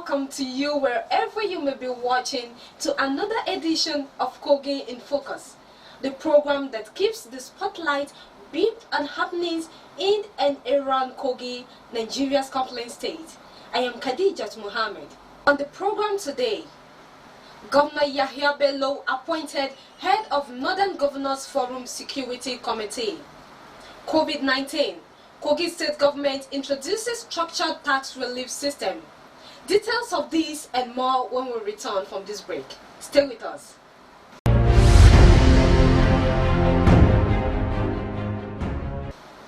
welcome to you wherever you may be watching to another edition of Kogi in Focus, the program that keeps the spotlight beamed on happenings in and around Kogi, Nigeria's Complaint State. I am Khadijat Mohammed. On the program today, Governor Yahya Bello appointed head of Northern Governors Forum Security Committee. COVID-19, Kogi State Government introduces structured tax relief system. Details of this and more when we return from this break. Stay with us.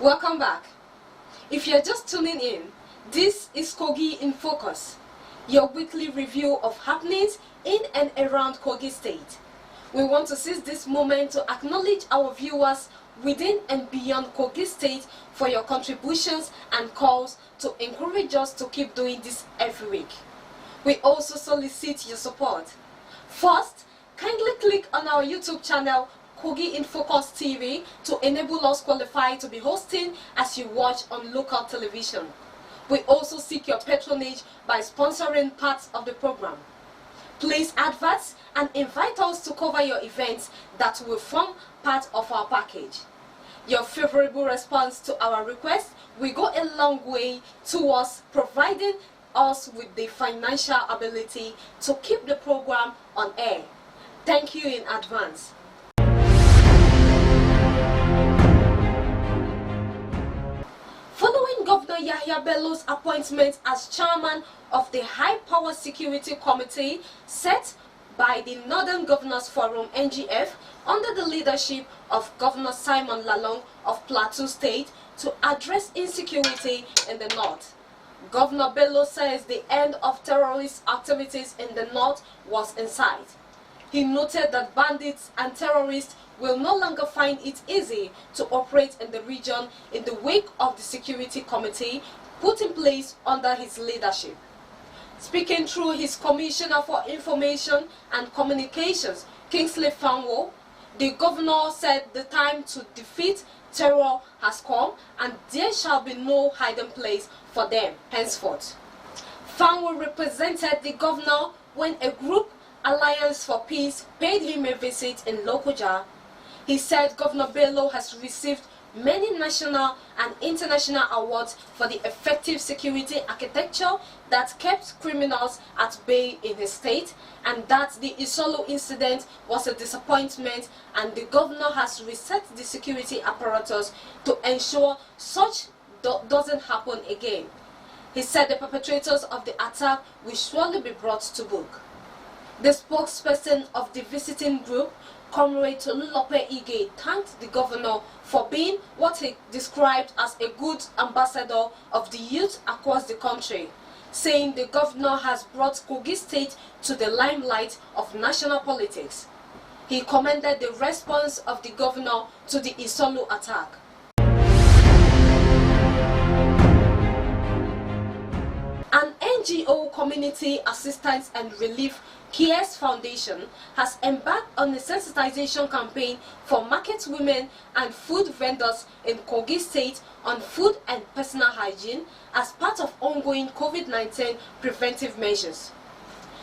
Welcome back. If you're just tuning in, this is Kogi in Focus, your weekly review of happenings in and around Kogi State. We want to seize this moment to acknowledge our viewers within and beyond Kogi State for your contributions and calls to encourage us to keep doing this every week. We also solicit your support. First, kindly click on our YouTube channel Kogi in Focus TV to enable us qualify to be hosting as you watch on local television. We also seek your patronage by sponsoring parts of the program. Place adverts and invite us to cover your events that will form part of our package. Your favorable response to our request will go a long way towards providing us with the financial ability to keep the program on air. Thank you in advance. Following Governor Yahya Bello's appointment as chairman of the High Power Security Committee set by the Northern Governors Forum (NGF) under the leadership of Governor Simon Lalong of Plateau State to address insecurity in the north, Governor Bello says the end of terrorist activities in the north was in sight. He noted that bandits and terrorists will no longer find it easy to operate in the region in the wake of the Security Committee put in place under his leadership. Speaking through his Commissioner for Information and Communications, Kingsley Fanwo, the governor said the time to defeat terror has come and there shall be no hiding place for them henceforth. Fanwo represented the governor when a group, Alliance for Peace, paid him a visit in Lokoja. He said Governor Bello has received many national and international awards for the effective security architecture that kept criminals at bay in his state, and that the Isolo incident was a disappointment, and the governor has reset the security apparatus to ensure such doesn't happen again. He said the perpetrators of the attack will surely be brought to book. The spokesperson of the visiting group, Comrade Tolulope Ige, thanked the governor for being what he described as a good ambassador of the youth across the country, saying the governor has brought Kogi State to the limelight of national politics. He commended the response of the governor to the Isolo attack. An NGO Community Assistance and Relief CARES Foundation has embarked on a sensitization campaign for market women and food vendors in Kogi State on food and personal hygiene as part of ongoing COVID-19 preventive measures.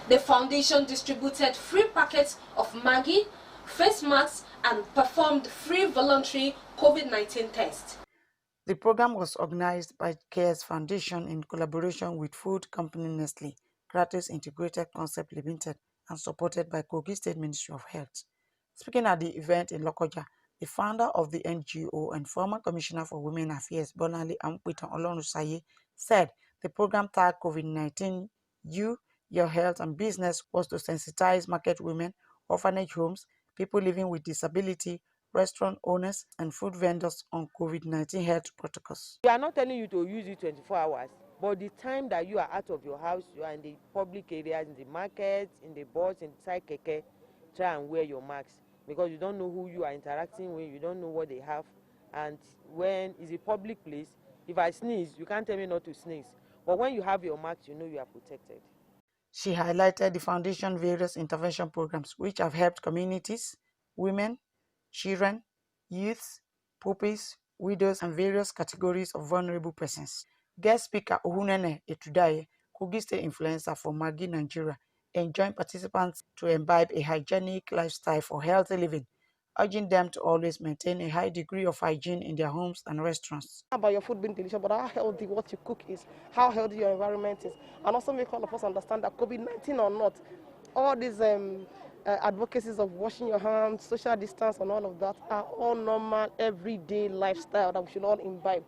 The foundation distributed free packets of Maggi, face masks, and performed free voluntary COVID-19 tests. The program was organized by CARES Foundation in collaboration with food company Nestle, Gratis Integrated Concept Limited, and supported by Kogi State Ministry of Health. Speaking at the event in Lokoja, the founder of the NGO and former Commissioner for Women Affairs, Bonali Ampuita Olonusaye, said the program tagged COVID-19, You, Your Health and Business was to sensitize market women, orphanage homes, people living with disability, restaurant owners and food vendors on COVID-19 health protocols. We are not telling you to use it 24 hours, but the time that you are out of your house, you are in the public areas, in the market, in the bus, inside keke, try and wear your masks, because you don't know who you are interacting with, you don't know what they have, and when it's a public place, if I sneeze, you can't tell me not to sneeze, but when you have your mask, you know you are protected. She highlighted the foundation's various intervention programs which have helped communities, women, children, youth, puppies, widows, and various categories of vulnerable persons. Guest speaker Ohunene Etudaye Kogi State influencer for Maggi, Nigeria, enjoined participants to imbibe a hygienic lifestyle for healthy living, urging them to always maintain a high degree of hygiene in their homes and restaurants. Not about your food being delicious, but how healthy what you cook is, how healthy your environment is, and also make all of us understand that COVID-19 or not, all these advocacies of washing your hands, social distance, and all of that are all normal, everyday lifestyle that we should all imbibe.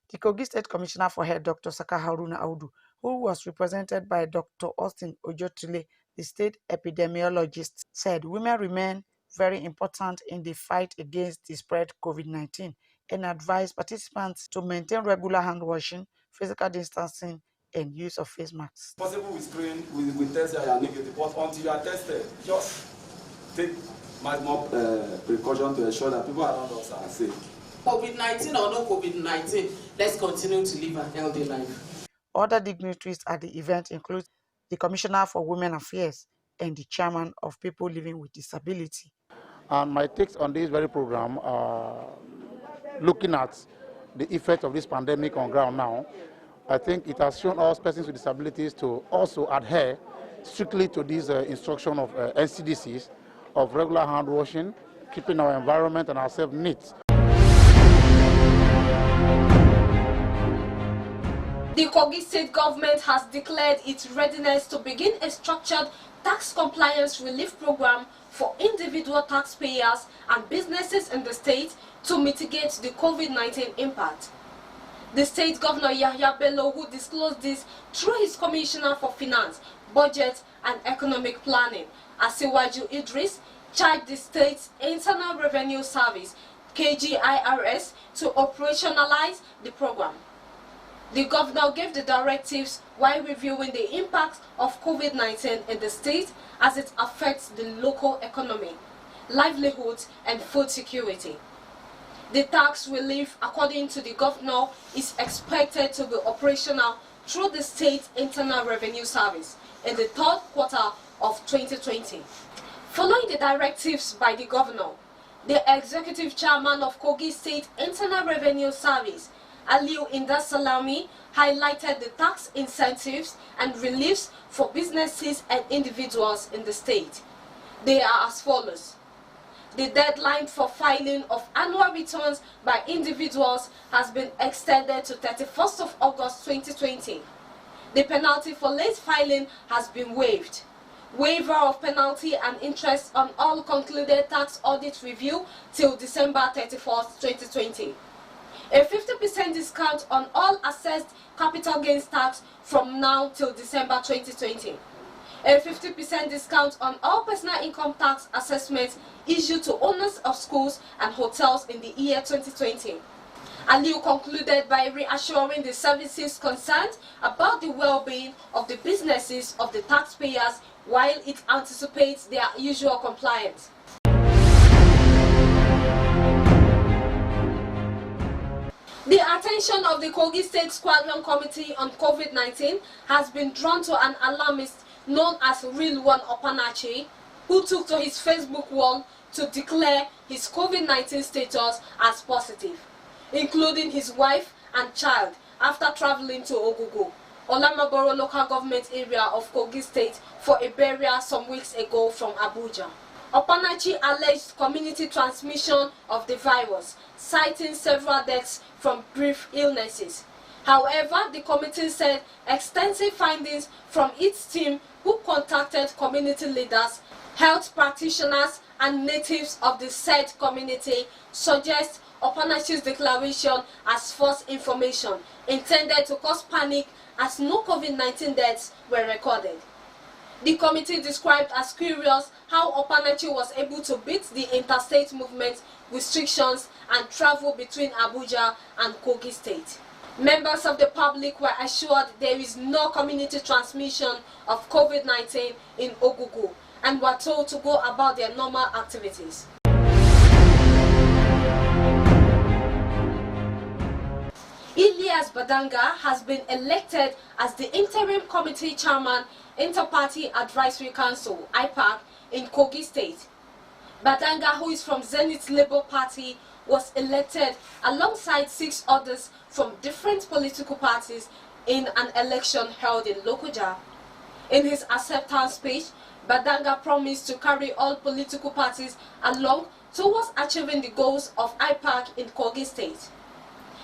The Kogi State Commissioner for Health, Dr. Saka Haruna Audu, who was represented by Dr. Austin Ojotule, the state epidemiologist, said women remain very important in the fight against the spread COVID-19 and advised participants to maintain regular hand washing, physical distancing, and use of face masks. Possible with screen, with test you are negative, but until you are tested, just take maximum precaution to ensure that people around us are safe. COVID-19 or no COVID-19, let's continue to live a healthy life. Other dignitaries at the event include the Commissioner for Women Affairs and the Chairman of People Living with Disability. And my takes on this very program are looking at the effect of this pandemic on ground now. I think it has shown us persons with disabilities to also adhere strictly to this instruction of NCDCs of regular hand washing, keeping our environment and ourselves neat. The Kogi State government has declared its readiness to begin a structured tax compliance relief program for individual taxpayers and businesses in the state to mitigate the COVID-19 impact. The state governor Yahya Bello, who disclosed this through his Commissioner for Finance, Budget and Economic Planning, Asiwaju Idris, charged the state's Internal Revenue Service, KGIRS, to operationalize the program. The governor gave the directives while reviewing the impact of COVID-19 in the state as it affects the local economy, livelihoods, and food security. The tax relief, according to the governor, is expected to be operational through the state Internal Revenue Service in the third quarter of 2020. Following the directives by the governor, the executive chairman of Kogi State Internal Revenue Service, Aliu Indasalami, highlighted the tax incentives and reliefs for businesses and individuals in the state. They are as follows. The deadline for filing of annual returns by individuals has been extended to 31st of August 2020. The penalty for late filing has been waived. Waiver of penalty and interest on all concluded tax audit review till December 31st, 2020. A 50% discount on all assessed capital gains tax from now till December 2020. A 50% discount on all personal income tax assessments issued to owners of schools and hotels in the year 2020. Aliu concluded by reassuring the services concerned about the well-being of the businesses of the taxpayers while it anticipates their usual compliance. The attention of the Kogi State Squadron Committee on COVID-19 has been drawn to an alarmist known as RILWAN OKPANACHI, who took to his Facebook wall to declare his COVID-19 status as positive, including his wife and child after traveling to Ogugu, Olamaboro local government area of Kogi State, for a burial some weeks ago from Abuja. OKPANACHI alleged community transmission of the virus, citing several deaths from brief illnesses. However, the committee said extensive findings from its team, who contacted community leaders, health practitioners, and natives of the said community, suggest OKPANACHI's declaration as false information intended to cause panic, as no COVID-19 deaths were recorded. The committee described as curious how OKPANACHI was able to beat the interstate movement restrictions and travel between Abuja and Kogi State. Members of the public were assured there is no community transmission of COVID-19 in Ogugu and were told to go about their normal activities. Ilyas Badanga has been elected as the Interim Committee Chairman, Inter-Party Advisory Council, IPAC, in Kogi State. Badanga, who is from Zenith Labour Party, was elected alongside 6 others from different political parties in an election held in Lokoja. In his acceptance speech, Badanga promised to carry all political parties along towards achieving the goals of IPAC in Kogi State.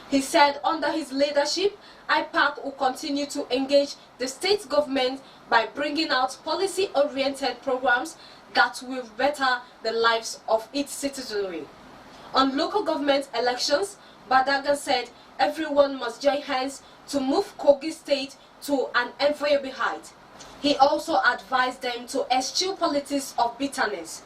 He said under his leadership, IPAC will continue to engage the state government by bringing out policy-oriented programs that will better the lives of its citizenry. On local government elections, Badanga said everyone must join hands to move Kogi State to an enviable height. He also advised them to eschew politics of bitterness.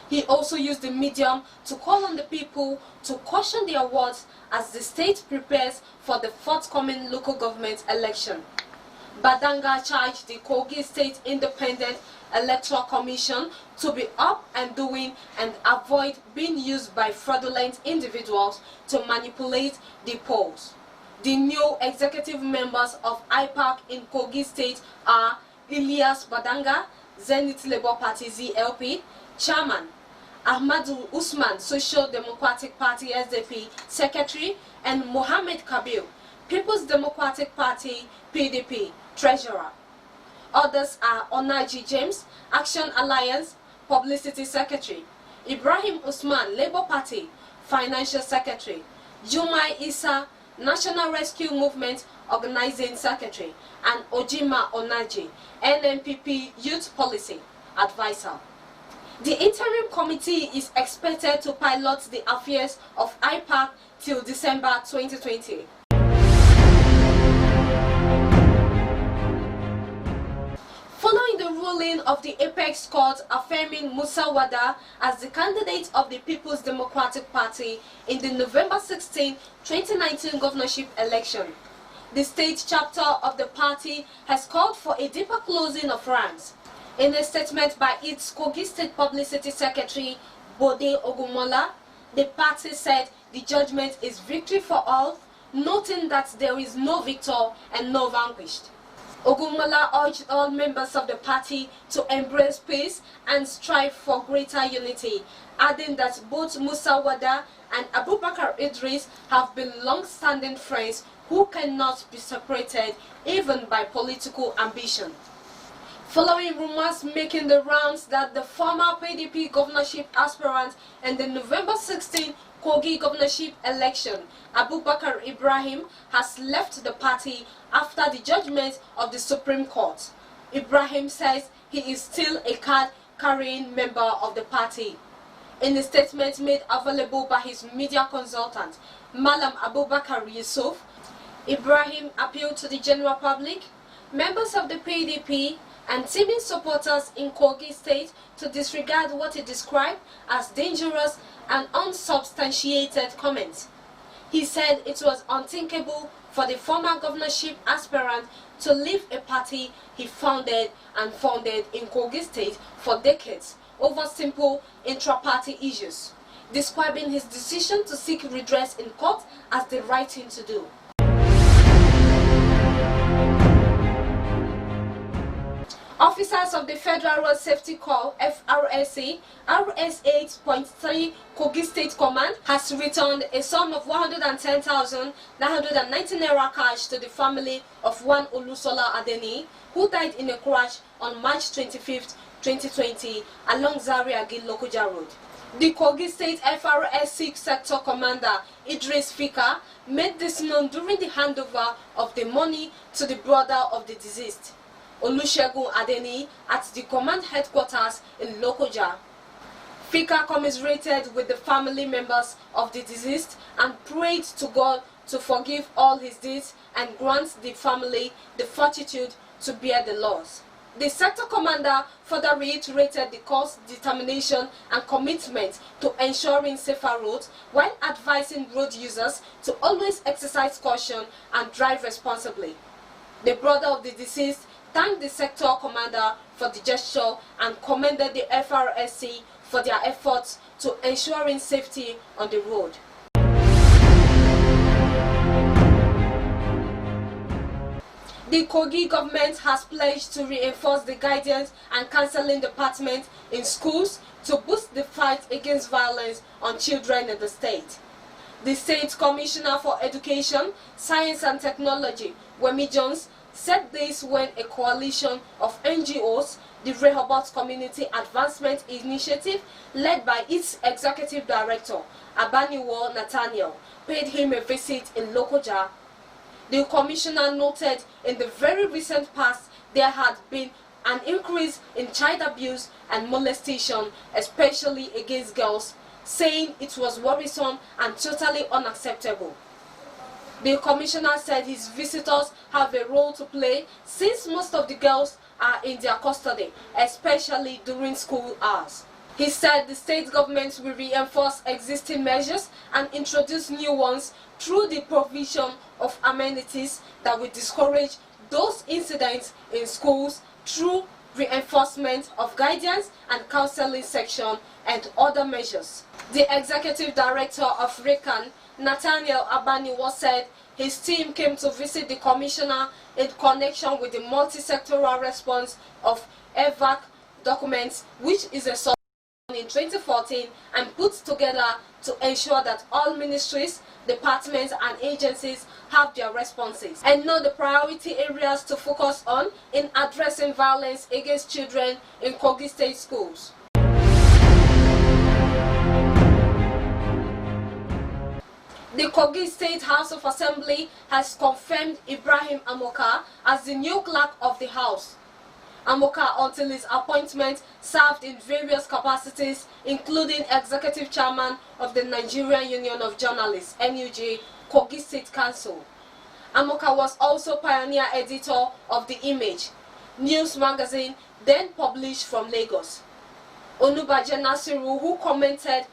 He also used the medium to call on the people to caution their words as the state prepares for the forthcoming local government election. Badanga charged the Kogi State Independent Electoral Commission to be up and doing and avoid being used by fraudulent individuals to manipulate the polls. The new executive members of IPAC in Kogi State are Ilyas Badanga, Zenith Labour Party ZLP, Chairman, Ahmadu Usman, Social Democratic Party SDP Secretary, and Mohammed Kabir, People's Democratic Party PDP Treasurer. Others are Onaji James, Action Alliance Publicity Secretary, Ibrahim Usman, Labour Party Financial Secretary, Jumai Isa, National Rescue Movement Organizing Secretary, and Ojima Onaji, NNPP Youth Policy Advisor. The interim committee is expected to pilot the affairs of IPAC till December 2020. Following the ruling of the Apex Court affirming Musa Wada as the candidate of the People's Democratic Party in the November 16, 2019 governorship election, the state chapter of the party has called for a deeper closing of ranks. In a statement by its Kogi State Publicity Secretary, Bode Ogumola, the party said the judgment is victory for all, noting that there is no victor and no vanquished. Ogumola urged all members of the party to embrace peace and strive for greater unity, adding that both Musa Wada and Abubakar Idris have been long-standing friends who cannot be separated even by political ambition. Following rumors making the rounds that the former PDP governorship aspirant in the November 16 Kogi governorship election, ABUBAKAR Ibrahim, has left the party after the judgment of the Supreme Court. Ibrahim says he is still a card-carrying member of the party. In a statement made available by his media consultant, Malam Abubakar Yusuf, Ibrahim appealed to the general public, members of the PDP, and teaming supporters in Kogi State to disregard what he described as dangerous and unsubstantiated comments. He said it was unthinkable for the former governorship aspirant to leave a party he founded and funded in Kogi State for decades over simple intra-party issues, describing his decision to seek redress in court as the right thing to do. Officers of the Federal Road Safety Corps, FRCN, RS8.3 Kogi State Command has returned a sum of 110,990 naira cash to the family of one Olusola Adeni, who died in a crash on March 25, 2020 along Zaria-Gil Lokoja Road. The Kogi State FRS6 Sector Commander, Idris Fika, made this known during the handover of the money to the brother of the deceased, Olusegun Adeni, at the command headquarters in Lokoja. Fika commiserated with the family members of the deceased and prayed to God to forgive all his deeds and grant the family the fortitude to bear the loss. The sector commander further reiterated the Corps' determination and commitment to ensuring safer roads while advising road users to always exercise caution and drive responsibly. The brother of the deceased thanked the sector commander for the gesture and commended the FRSC for their efforts to ensuring safety on the road. The Kogi government has pledged to reinforce the guidance and counseling department in schools to boost the fight against violence on children in the state. The State Commissioner for Education, Science and Technology, Wemi Jones, said this when a coalition of NGOs, the Rehoboth Community Advancement Initiative, led by its executive director, Abaniwo Nathaniel, paid him a visit in Lokoja. The commissioner noted in the very recent past there had been an increase in child abuse and molestation, especially against girls, saying it was worrisome and totally unacceptable. The commissioner said his visitors have a role to play since most of the girls are in their custody, especially during school hours. He said the state government will reinforce existing measures and introduce new ones through the provision of amenities that will discourage those incidents in schools through reinforcement of guidance and counseling section and other measures. The executive director of RICAN, Nathaniel Abaniwo, said his team came to visit the commissioner in connection with the multi-sectoral response of EVAC documents, which is a source in 2014 and put together to ensure that all ministries, departments and agencies have their responses and know the priority areas to focus on in addressing violence against children in Kogi State schools. The Kogi State House of Assembly has confirmed IBRAHIM AMOKA as the new clerk of the House. AMOKA, until his appointment, served in various capacities, including Executive Chairman of the Nigerian Union of Journalists, NUJ, Kogi State Council. AMOKA was also pioneer editor of The Image, news magazine then published from Lagos. Onubaje Nasiru, who commented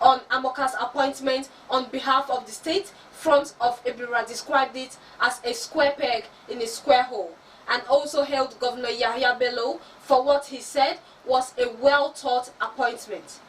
on AMOKA's appointment on behalf of the state front of Ebira, described it as a square peg in a square hole, and also hailed Governor Yahya Bello for what he said was a well-thought appointment.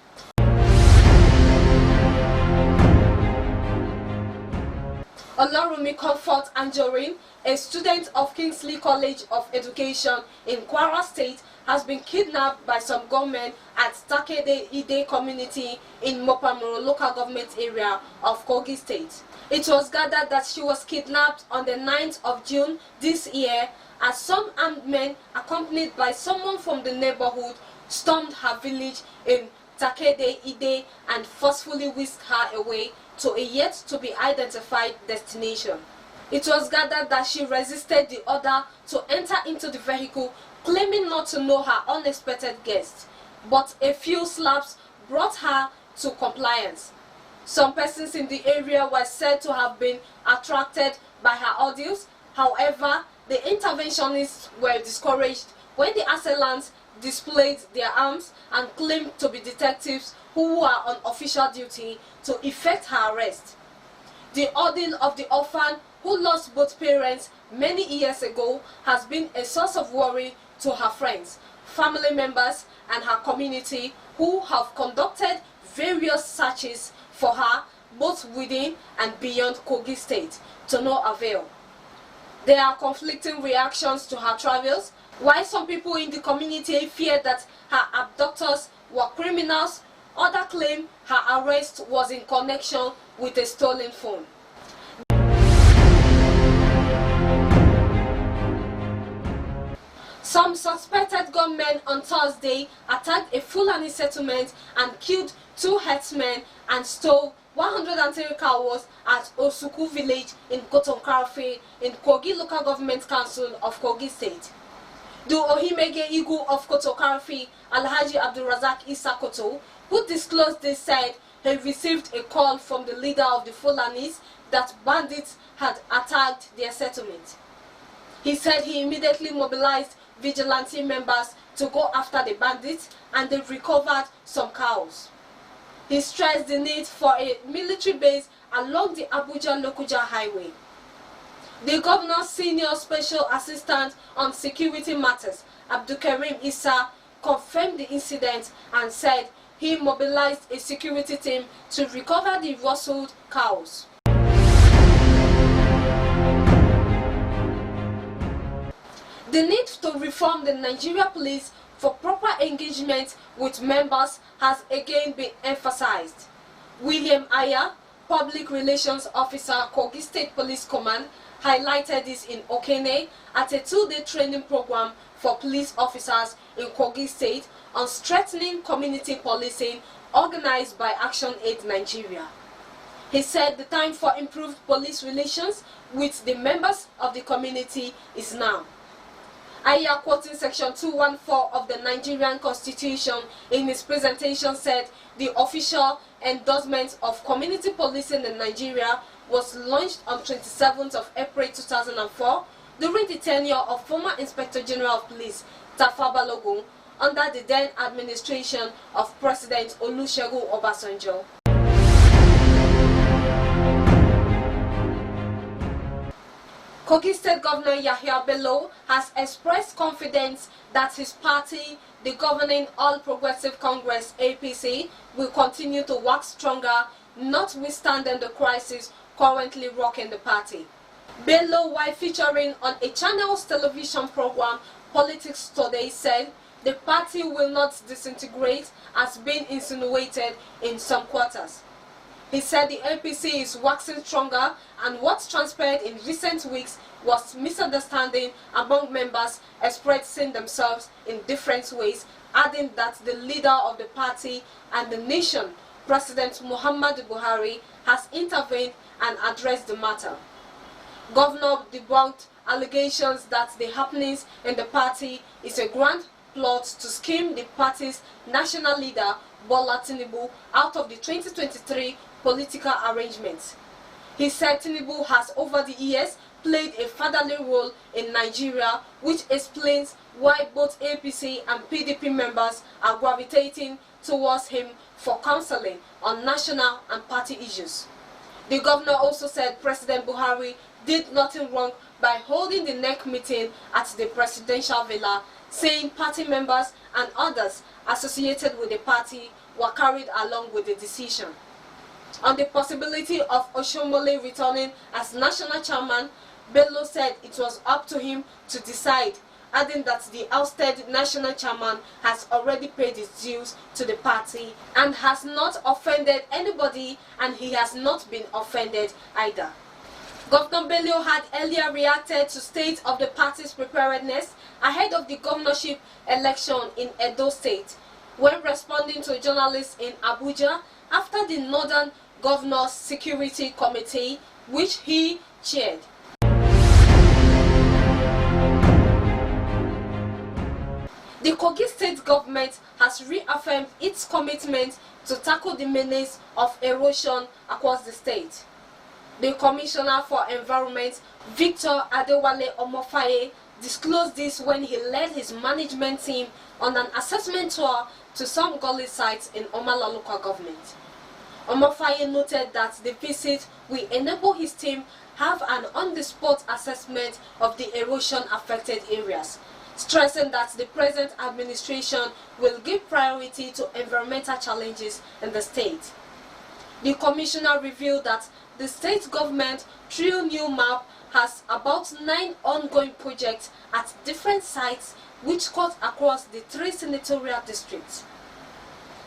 Olorunmi Comfort Anjorin, a student of Kingsley College of Education in Kwara State, has been kidnapped by some gunmen at Takede Ide community in Mopamuro local government area of Kogi State. It was gathered that she was kidnapped on the 9th of June this year as some armed men accompanied by someone from the neighborhood stormed her village in Takede Ide and forcefully whisked her away to a yet-to-be-identified destination. It was gathered that she resisted the order to enter into the vehicle, claiming not to know her unexpected guest, but a few slaps brought her to compliance. Some persons in the area were said to have been attracted by her ordeals. However, the interventionists were discouraged when the assailants displayed their arms and claimed to be detectives who were on official duty to effect her arrest. The ordeal of the orphan who lost both parents many years ago has been a source of worry to her friends, family members and her community, who have conducted various searches for her both within and beyond Kogi State to no avail. There are conflicting reactions to her travels. While some people in the community fear that her abductors were criminals, others claim her arrest was in connection with a stolen phone. Some suspected gunmen on Thursday attacked a Fulani settlement and killed 2 herdsmen and stole 103 cows at ASUKU village in Kotonkarfe in Kogi Local Government Council of Kogi State. The Ohimege Igu of Kotonkarfe, Alhaji Abdulrazak Isakoto, who disclosed this, said he received a call from the leader of the Fulanis that bandits had attacked their settlement. He said he immediately mobilized vigilante members to go after the bandits and they recovered some cows. He stressed the need for a military base along the Abuja-Lokoja highway. The governor's senior special assistant on security matters, Abdulkarim Issa, confirmed the incident and said he mobilized a security team to recover the rustled cows. The need to reform the Nigeria police for proper engagement with members has again been emphasized. William Aya, Public Relations Officer, Kogi State Police Command, highlighted this in Okene at a 2-day training program for police officers in Kogi State on strengthening community policing organized by Action Aid Nigeria. He said the time for improved police relations with the members of the community is now. Aya, quoting Section 214 of the Nigerian Constitution in his presentation, said the official endorsement of community policing in Nigeria was launched on 27th of April 2004 during the tenure of former Inspector General of Police Tafa Balogun under the then administration of President Olusegun Obasanjo. Kogi State Governor Yahya Bello has expressed confidence that his party, the governing All Progressive Congress (APC), will continue to work stronger, notwithstanding the crisis currently rocking the party. Bello, while featuring on a channel's television program, Politics Today, said the party will not disintegrate as being insinuated in some quarters. He said the APC is waxing stronger, and what transpired in recent weeks was misunderstanding among members expressing themselves in different ways, adding that the leader of the party and the nation, President Muhammadu Buhari, has intervened and addressed the matter. Governor debunked allegations that the happenings in the party is a grand plot to scheme the party's national leader, Bola Tinubu, out of the 2023 political arrangements. He said Tinubu has over the years played a fatherly role in Nigeria, which explains why both APC and PDP members are gravitating towards him for counseling on national and party issues. The governor also said President Buhari did nothing wrong by holding the NEC meeting at the presidential villa, saying party members and others associated with the party were carried along with the decision. On the possibility of Oshomole returning as national chairman, Bello said it was up to him to decide, adding that the ousted national chairman has already paid his dues to the party and has not offended anybody, and he has not been offended either. Governor Bello had earlier reacted to state of the party's preparedness ahead of the governorship election in Edo State, when responding to journalists in Abuja after the Northern Governors Security Committee, which he chaired. The Kogi State government has reaffirmed its commitment to tackle the menace of erosion across the state. The Commissioner for Environment, Victor Adewale Omofaye, disclosed this when he led his management team on an assessment tour to some gully sites in Omala local government. Omofaye noted that the visit will enable his team have an on-the-spot assessment of the erosion-affected areas, stressing that the present administration will give priority to environmental challenges in the state. The commissioner revealed that the state government, through NEWMAP, has about 9 ongoing projects at different sites which cut across the 3 senatorial districts.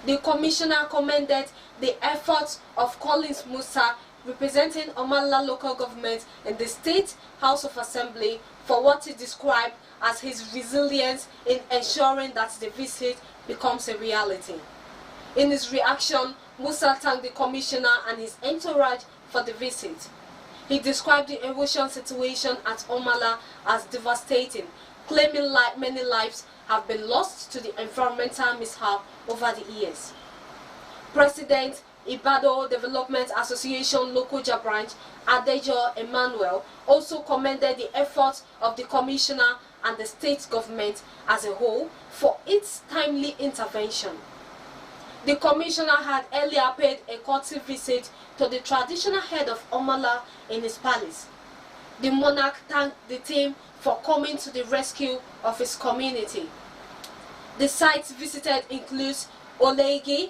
The commissioner commended the efforts of Collins Musa, representing Omala local government in the State House of Assembly, for what he described as his resilience in ensuring that the visit becomes a reality. In his reaction, Musa thanked the commissioner and his entourage for the visit. He described the erosion situation at Omala as devastating, claiming many lives have been lost to the environmental mishap over the years. President Ibadan Development Association Lokoja branch, Adejo Emmanuel, also commended the efforts of the commissioner and the state government as a whole for its timely intervention. The commissioner had earlier paid a courtesy visit to the traditional head of Omala in his palace. The monarch thanked the team for coming to the rescue of his community. The sites visited includes Oleigi,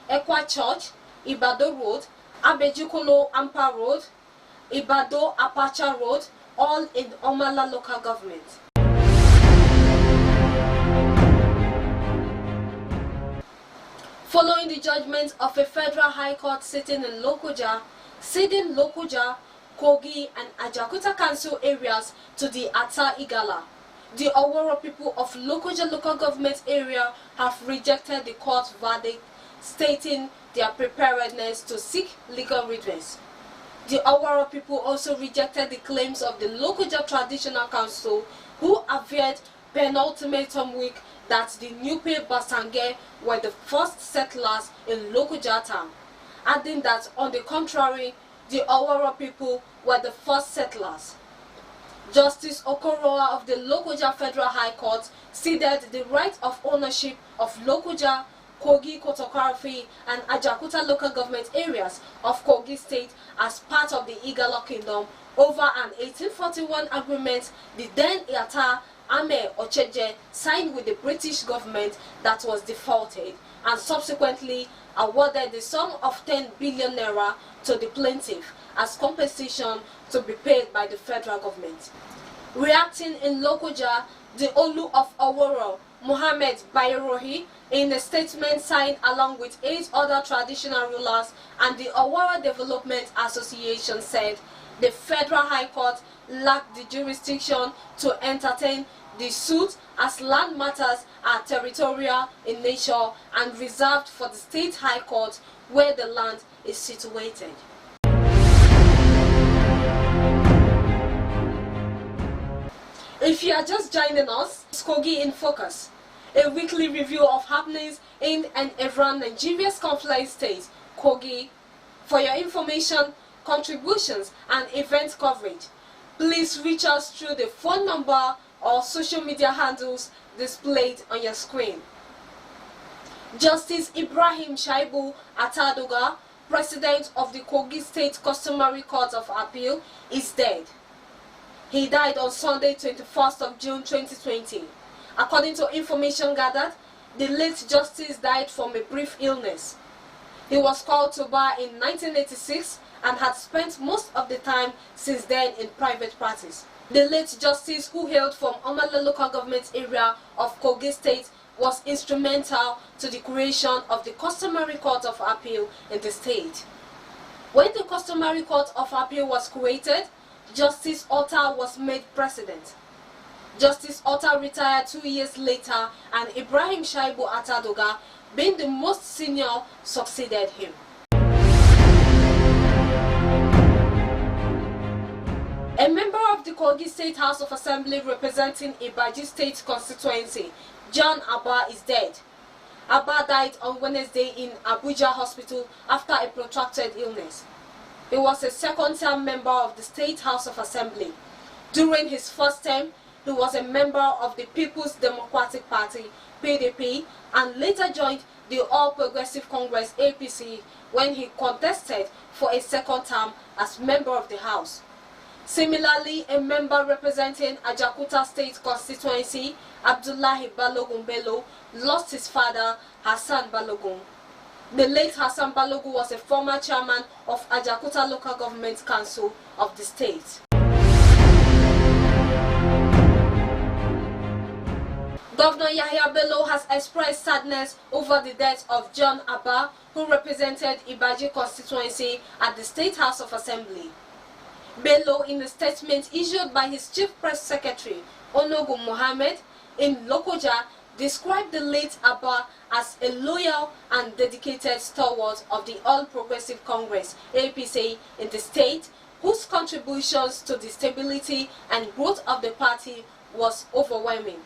Ekwa Church, Ibado Road, Abejikolo Ampa Road, Ibado Apacha Road, all in Omala local government. Following the judgment of a federal high court sitting in Lokoja, ceding Lokoja, Kogi and Ajakuta Council areas to the Ata Igala. The OWORO people of Lokoja local government area have rejected the court verdict, stating their preparedness to seek legal redress. The OWORO people also rejected the claims of the Lokoja Traditional Council, who averred penultimatum week that the Nupe Basange were the first settlers in Lokoja town, adding that on the contrary, the OWORO people were the first settlers. Justice Okoroa of the Lokoja Federal High Court ceded the right of ownership of Lokoja, Kogi, Kotokarfi and Ajakuta local government areas of Kogi State as part of the Igala Kingdom over an 1841 agreement the then Yata Ame Ocheje signed with the British government that was defaulted, and subsequently awarded the sum of 10 billion naira to the plaintiff as compensation to be paid by the federal government. Reacting in Lokoja, the Olu of OWORO, Mohammed Bayrohi, in a statement signed along with 8 other traditional rulers and the OWORO Development Association, said the Federal High Court lacked the jurisdiction to entertain the suit as land matters are territorial in nature and reserved for the State High Court where the land is situated. If you are just joining us, it's Kogi in Focus, a weekly review of happenings in and around Nigeria's conflict state, Kogi. For your information, contributions and event coverage, please reach us through the phone number or social media handles displayed on your screen. Justice Ibrahim Shaibu Atadoga, President of the Kogi State Customary Court of Appeal, is dead. He died on Sunday, 21st of June 2020. According to information gathered, the late justice died from a brief illness. He was called to bar in 1986 and had spent most of the time since then in private practice. The late justice, who hailed from Omala local government area of Kogi State, was instrumental to the creation of the Customary Court of Appeal in the state. When the Customary Court of Appeal was created, Justice Otta was made president. Justice Otta retired 2 years later, and Ibrahim Shaibu Atadoga, being the most senior, succeeded him. A member of the Kogi State House of Assembly representing Ibaji State constituency, John ABBAH, is dead. ABBAH died on Wednesday in Abuja Hospital after a protracted illness. He was a second-term member of the State House of Assembly. During his first term, he was a member of the People's Democratic Party, PDP, and later joined the All Progressive Congress, APC, when he contested for a second term as member of the House. Similarly, a member representing Ajakuta State constituency, Abdullahi Balogun Bello, lost his father, Hassan Balogun. The late Hassan Balogun was a former chairman of Ajakuta Local Government Council of the state. Governor Yahya Bello has expressed sadness over the death of John ABBAH, who represented Ibaji constituency at the State House of Assembly. Bello, in a statement issued by his Chief Press Secretary, Onogun Mohammed, in Lokoja, described the late ABBAH as a loyal and dedicated stalwart of the All Progressive Congress, APC, in the state, whose contributions to the stability and growth of the party was overwhelming.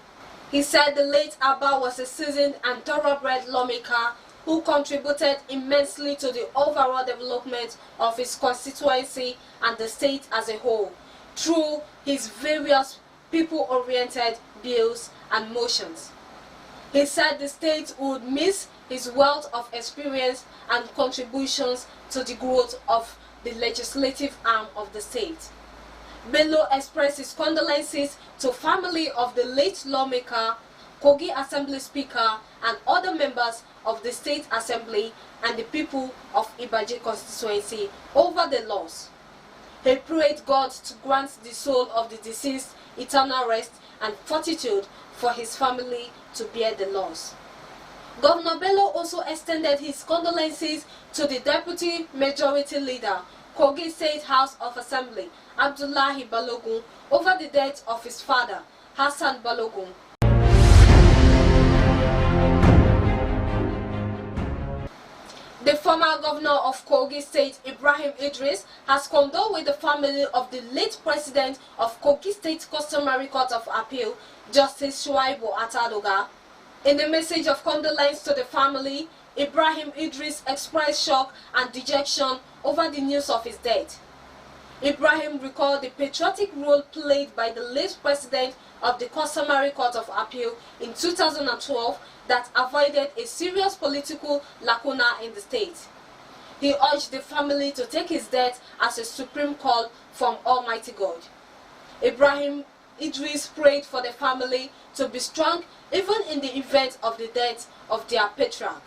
He said the late ABBAH was a seasoned and thoroughbred lawmaker who contributed immensely to the overall development of his constituency and the state as a whole, through his various people-oriented bills and motions. He said the state would miss his wealth of experience and contributions to the growth of the legislative arm of the state. Bello expressed his condolences to family of the late lawmaker, Kogi Assembly Speaker, and other members of the State Assembly and the people of Ibaji constituency over the loss. He prayed God to grant the soul of the deceased eternal rest and fortitude for his family to bear the loss. Governor Bello also extended his condolences to the Deputy Majority Leader, Kogi State House of Assembly, Abdullahi Balogun, over the death of his father, Hassan Balogun. The former governor of Kogi State, Ibrahim Idris, has condoled with the family of the late president of Kogi State Customary Court of Appeal, Justice Shuaibu Atadoga. In a message of condolence to the family, Ibrahim Idris expressed shock and dejection over the news of his death. Ibrahim recalled the patriotic role played by the late president of the Customary Court of Appeal in 2012 that avoided a serious political lacuna in the state. He urged the family to take his death as a supreme call from Almighty God. Ibrahim Idris prayed for the family to be strong even in the event of the death of their patriarch.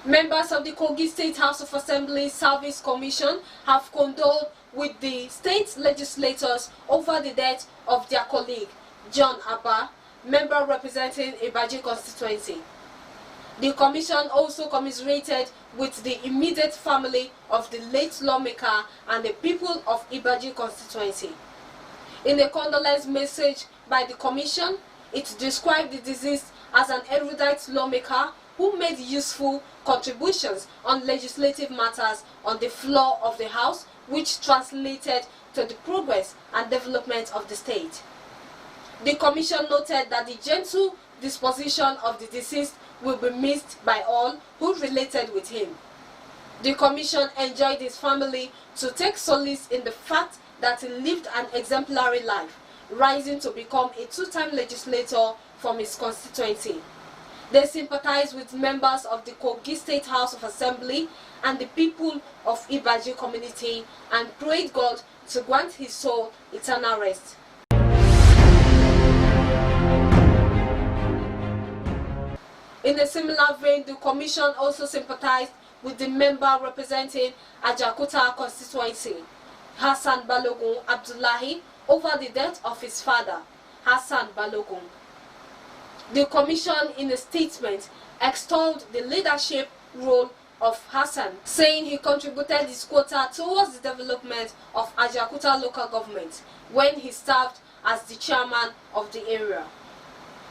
Members of the Kogi State House of Assembly Service Commission have condoled with the state legislators over the death of their colleague, John ABBAH, member representing Ibaji constituency. The commission also commiserated with the immediate family of the late lawmaker and the people of Ibaji constituency. In a condolence message by the commission, it described the deceased as an erudite lawmaker who made useful contributions on legislative matters on the floor of the House, which translated to the progress and development of the state. The commission noted that the gentle disposition of the deceased will be missed by all who related with him. The commission enjoined his family to take solace in the fact that he lived an exemplary life, rising to become a two-time legislator from his constituency. They sympathize with members of the Kogi State House of Assembly and the people of Ibaji community and prayed God to grant his soul eternal rest. In a similar vein, the commission also sympathized with the member representing Ajakuta constituency, Hassan Balogun Abdullahi, over the death of his father, Hassan Balogun. The commission, in a statement, extolled the leadership role of Hassan, saying he contributed his quota towards the development of Ajakuta local government when he served as the chairman of the area.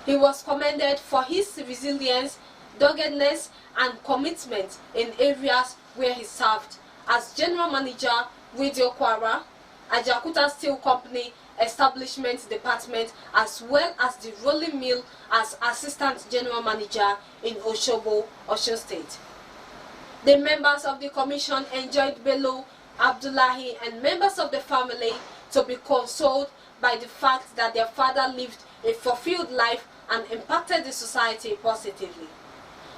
He was commended for his resilience, doggedness, and commitment in areas where he served as general manager, Radio Kwara, Ajakuta Steel Company Establishment Department, as well as the rolling mill as assistant general manager in Oshobo, Osun State. The members of the commission enjoined BELLO, Abdullahi, and members of the family to be consoled by the fact that their father lived a fulfilled life and impacted the society positively.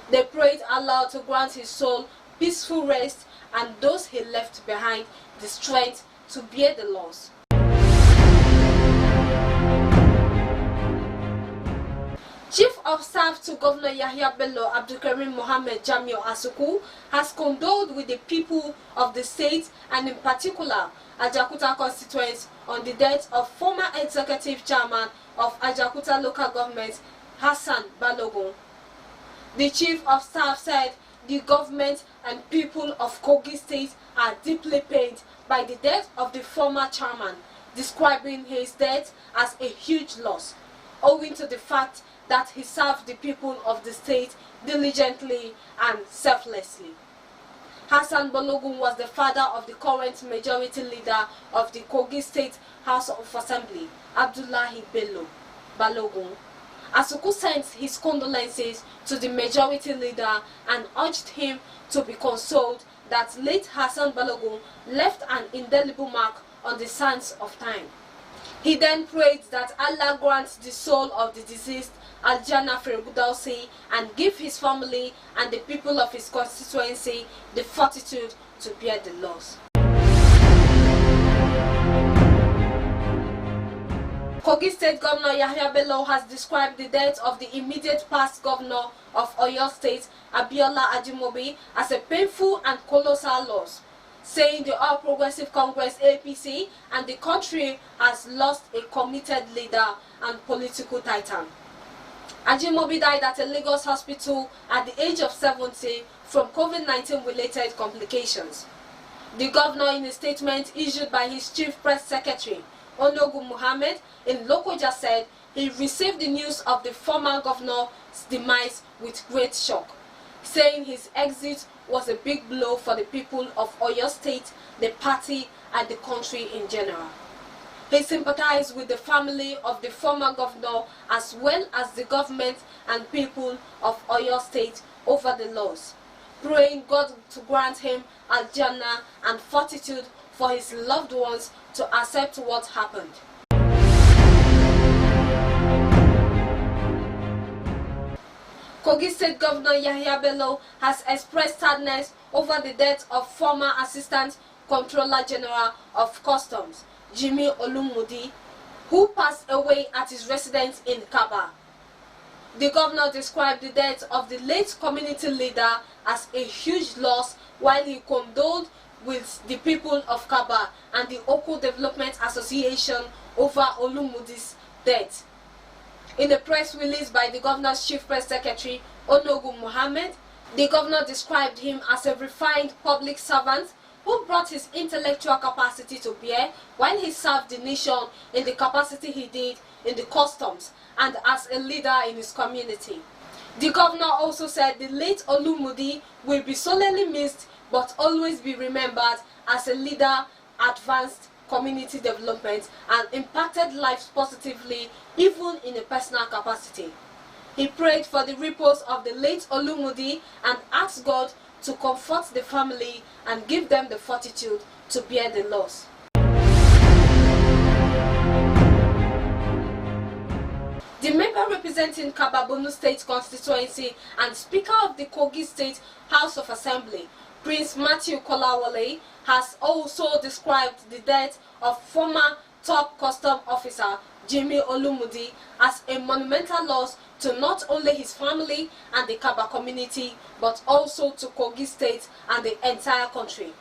They prayed Allah to grant his soul peaceful rest and those he left behind the strength to bear the loss. Chief of Staff to Governor Yahya Bello Abdulkarim Mohammed JAMIU ASUKU has condoled with the people of the state and in particular Ajakuta constituents on the death of former executive chairman of Ajakuta local government, Hassan Balogun. The Chief of Staff said the government and people of Kogi State are deeply pained by the death of the former chairman, describing his death as a huge loss, owing to the fact that he served the people of the state diligently and selflessly. Hassan Balogun was the father of the current majority leader of the Kogi State House of Assembly, Abdullahi Bello Balogun. ASUKU sent his condolences to the majority leader and urged him to be consoled that late Hassan Balogun left an indelible mark on the sands of time. He then prayed that Allah grants the soul of the deceased Aljana Firdausi and give his family and the people of his constituency the fortitude to bear the loss. Kogi State Governor Yahya Bello has described the death of the immediate past governor of Oyo State, Abiola Ajimobi, as a painful and colossal loss, saying the All Progressive Congress APC and the country has lost a committed leader and political titan. Ajimobi died at a Lagos hospital at the age of 70 from COVID-19 related complications. The governor, in a statement issued by his chief press secretary, Onogun Mohammed, in Lokoja said he received the news of the former governor's demise with great shock, saying his exit was a big blow for the people of Oyo State, the party, and the country in general. He sympathized with the family of the former governor as well as the government and people of Oyo State over the loss, praying God to grant him al-Jannah and fortitude for his loved ones to accept what happened. Kogi State Governor Yahya Bello has expressed sadness over the death of former Assistant Comptroller General of Customs, Jimmy Olumudi, who passed away at his residence in Kaba. The governor described the death of the late community leader as a huge loss, while he condoled with the people of Kaba and the Oko Development Association over Olumudi's death. In a press release by the governor's chief press secretary, Onogun Mohammed, the governor described him as a refined public servant who brought his intellectual capacity to bear while he served the nation in the capacity he did in the customs and as a leader in his community. The governor also said the late Olumudi will be sorely missed but always be remembered as a leader, advanced community development, and impacted lives positively even in a personal capacity. He prayed for the repose of the late Olumudi and asked God to comfort the family and give them the fortitude to bear the loss. The member representing Kababonu State constituency and Speaker of the Kogi State House of Assembly, Prince Matthew Kolawole, has also described the death of former top custom officer Jimmy Olumudi as a monumental loss to not only his family and the Kaba community, but also to Kogi State and the entire country.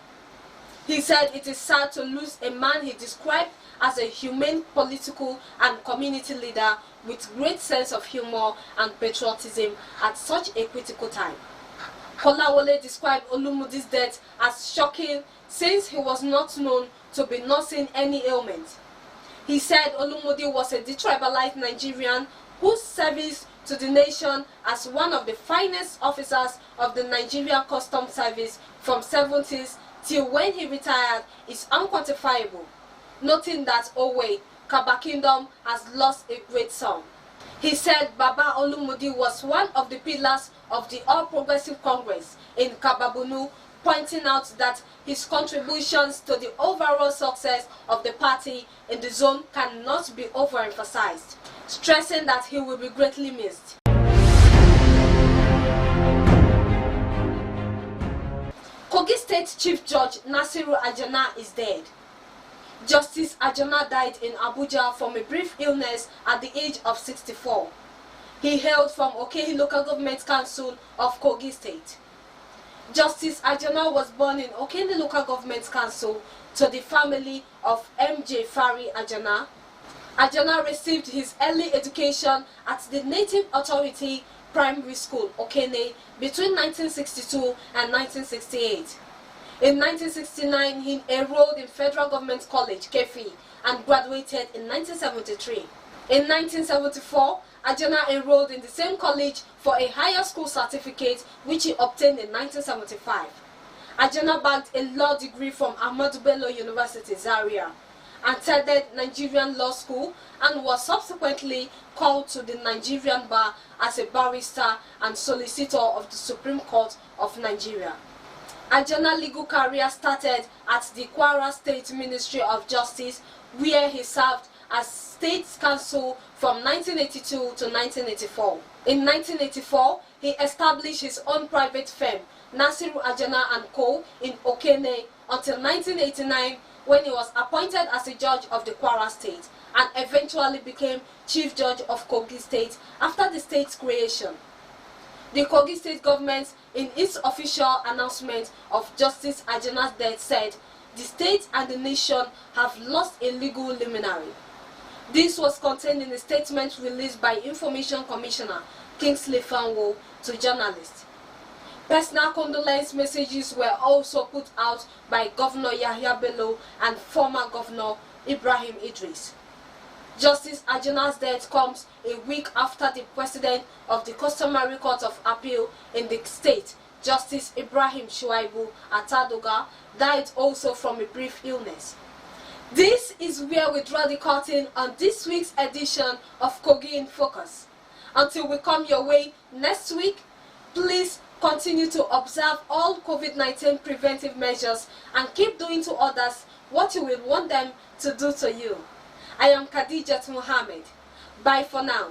He said it is sad to lose a man he described as a humane political and community leader with great sense of humor and patriotism at such a critical time. Kolawole described Olumudi's death as shocking since he was not known to be nursing any ailment. He said Olumudi was a detribalized Nigerian whose service to the nation as one of the finest officers of the Nigerian Customs Service from 70s till when he retired is unquantifiable, noting that, oh wait, Kaba Kingdom has lost a great son. He said Baba Olumudi was one of the pillars of the All Progressive Congress in Kababunu, pointing out that his contributions to the overall success of the party in the zone cannot be overemphasized, stressing that he will be greatly missed. Kogi State Chief Judge Nasiru Ajana is dead. Justice Ajana died in Abuja from a brief illness at the age of 64. He hailed from Okehi Local Government Council of Kogi State. Justice Ajana was born in Okehi Local Government Council to the family of M.J. Fari Ajana. Ajana received his early education at the Native Authority Primary School, Okene, between 1962 and 1968. In 1969, he enrolled in Federal Government College, Kefi, and graduated in 1973. In 1974, Ajana enrolled in the same college for a higher school certificate, which he obtained in 1975. Ajana bagged a law degree from Ahmadu Bello University, Zaria, attended Nigerian Law School, and was subsequently called to the Nigerian Bar as a barrister and solicitor of the Supreme Court of Nigeria. Ajana's legal career started at the Kwara State Ministry of Justice, where he served as State Counsel from 1982 to 1984. In 1984, he established his own private firm, Nasiru Ajana & Co. in Okene, until 1989, when he was appointed as a judge of the Kwara State and eventually became Chief Judge of Kogi State after the state's creation. The Kogi State government, in its official announcement of Justice Ajana's death, said the state and the nation have lost a legal luminary. This was contained in a statement released by Information Commissioner Kingsley Fanwo to journalists. Personal condolence messages were also put out by Governor Yahya Bello and former Governor Ibrahim Idris. Justice Ajuna's death comes a week after the President of the Customary Court of Appeal in the state, Justice Ibrahim Shuaibu ATADOGA, died also from a brief illness. This is where we draw the curtain on this week's edition of Kogi in Focus. Until we come your way next week, please continue to observe all COVID-19 preventive measures and keep doing to others what you will want them to do to you. I am Khadijat Mohammed. Bye for now.